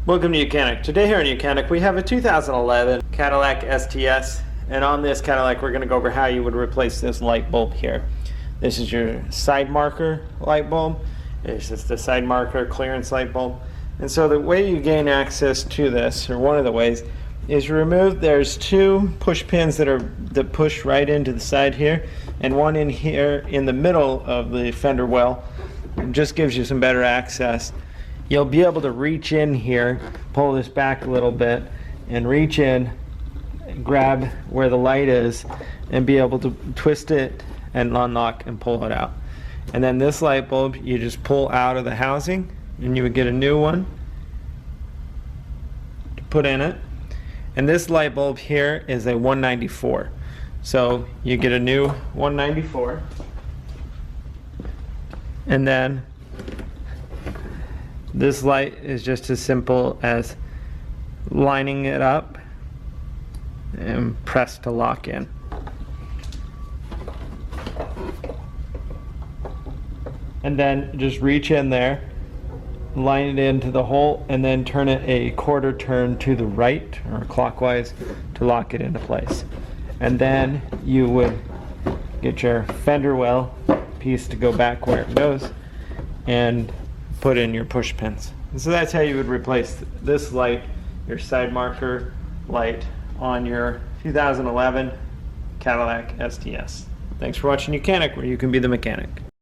Welcome to YOUCANIC. Today here in YOUCANIC we have a 2011 Cadillac STS, and on this Cadillac we're going to go over how you would replace this light bulb here. This is your side marker light bulb. It's just a side marker clearance light bulb. And so the way you gain access to this, or one of the ways, is there's two push pins that push right into the side here, and one in here in the middle of the fender well. It just gives you some better access. You'll be able to reach in here, pull this back a little bit, and reach in, grab where the light is, and be able to twist it and unlock and pull it out. And then this light bulb you just pull out of the housing, and you would get a new one to put in it. And this light bulb here is a 194. So you get a new 194. And then this light is just as simple as lining it up and press to lock in. And then just reach in there, line it into the hole, and then turn it a quarter turn to the right or clockwise to lock it into place. And then you would get your fender well piece to go back where it goes and put in your push pins. And so that's how you would replace this light, your side marker light, on your 2011 Cadillac STS. Thanks for watching YOUCANIC, where you can be the mechanic.